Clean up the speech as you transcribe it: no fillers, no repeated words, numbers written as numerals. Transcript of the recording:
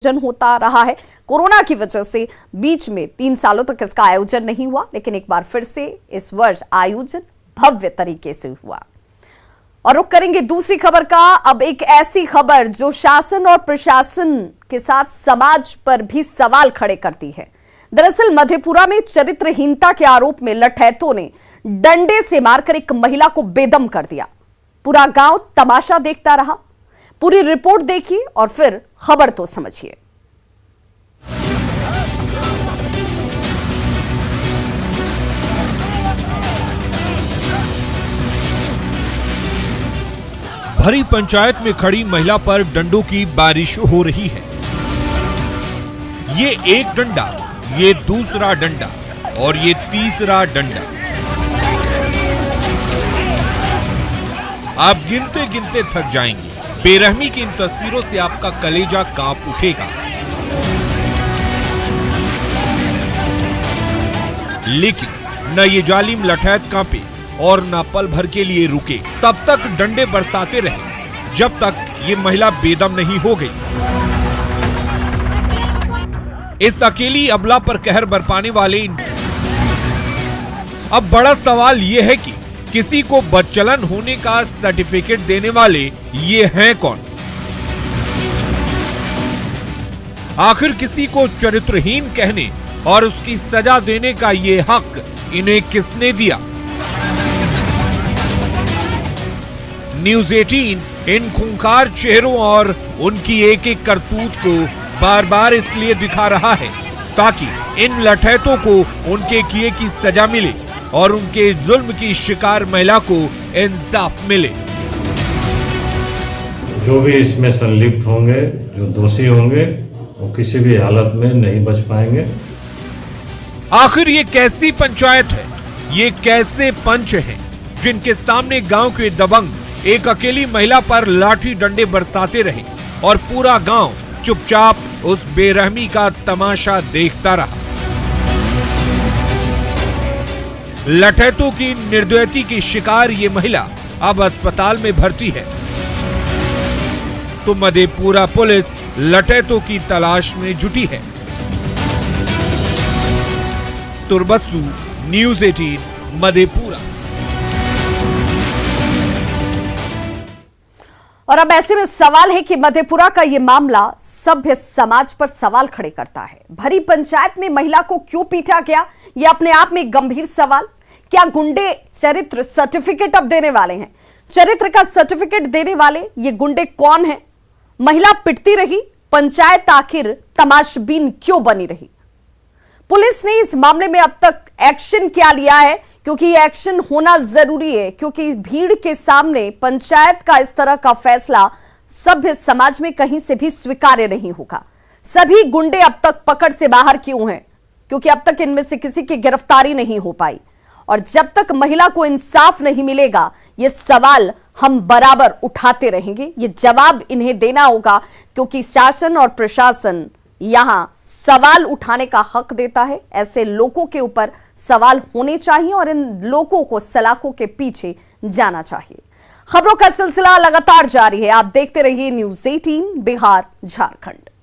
आयोजन होता रहा है। कोरोना की वजह से बीच में 3 सालों तक इसका आयोजन नहीं हुआ, लेकिन एक बार फिर से इस वर्ष आयोजन भव्य तरीके से हुआ। और रुख करेंगे दूसरी खबर का। अब एक ऐसी खबर जो शासन और प्रशासन के साथ समाज पर भी सवाल खड़े करती है। दरअसल मधेपुरा में चरित्रहीनता के आरोप में लठैतों ने डंडे से मारकर एक महिला को बेदम कर दिया। पूरा गांव तमाशा देखता रहा। पूरी रिपोर्ट देखिए और फिर खबर तो समझिए। भरी पंचायत में खड़ी महिला पर डंडों की बारिश हो रही है। ये एक डंडा, ये दूसरा डंडा और ये तीसरा डंडा। आप गिनते गिनते थक जाएंगे। बेरहमी की इन तस्वीरों से आपका कलेजा कांप उठेगा। लेकिन न ये जालिम लठैत कांपे और न पल भर के लिए रुके। तब तक डंडे बरसाते रहे जब तक ये महिला बेदम नहीं हो गई। इस अकेली अबला पर कहर बरपाने वाले अब बड़ा सवाल ये है कि किसी को बदचलन होने का सर्टिफिकेट देने वाले ये हैं कौन? आखिर किसी को चरित्रहीन कहने और उसकी सजा देने का ये हक इन्हें किसने दिया? न्यूज़ 18 इन खूंखार चेहरों और उनकी एक एक करतूत को बार बार इसलिए दिखा रहा है ताकि इन लठैतों को उनके किए की सजा मिले और उनके जुल्म की शिकार महिला को इंसाफ मिले। जो भी इसमें संलिप्त होंगे, जो दोषी होंगे, वो किसी भी हालत में नहीं बच पाएंगे। आखिर ये कैसी पंचायत है? ये कैसे पंच हैं जिनके सामने गांव के दबंग एक अकेली महिला पर लाठी डंडे बरसाते रहे और पूरा गांव चुपचाप उस बेरहमी का तमाशा देखता रहा। लठैतों की निर्दयता की शिकार ये महिला अब अस्पताल में भर्ती है, तो मधेपुरा पुलिस लठैतों की तलाश में जुटी है। तुर्बसु, न्यूज़ 18 मधेपुरा। और अब ऐसे में सवाल है कि मधेपुरा का यह मामला सभ्य समाज पर सवाल खड़े करता है। भरी पंचायत में महिला को क्यों पीटा गया, यह अपने आप में एक गंभीर सवाल। क्या गुंडे चरित्र सर्टिफिकेट अब देने वाले हैं? चरित्र का सर्टिफिकेट देने वाले ये गुंडे कौन हैं? महिला पिटती रही, पंचायत आखिर तमाशबीन क्यों बनी रही? पुलिस ने इस मामले में अब तक एक्शन क्या लिया है? क्योंकि ये एक्शन होना जरूरी है, क्योंकि भीड़ के सामने पंचायत का इस तरह का फैसला सभ्य समाज में कहीं से भी स्वीकार्य नहीं होगा। सभी गुंडे अब तक पकड़ से बाहर क्यों हैं? क्योंकि अब तक इनमें से किसी की गिरफ्तारी नहीं हो पाई। और जब तक महिला को इंसाफ नहीं मिलेगा, ये सवाल हम बराबर उठाते रहेंगे। ये जवाब इन्हें देना होगा, क्योंकि शासन और प्रशासन यहां सवाल उठाने का हक देता है। ऐसे लोगों के ऊपर सवाल होने चाहिए और इन लोगों को सलाखों के पीछे जाना चाहिए। खबरों का सिलसिला लगातार जारी है। आप देखते रहिए न्यूज़ 18 बिहार झारखंड।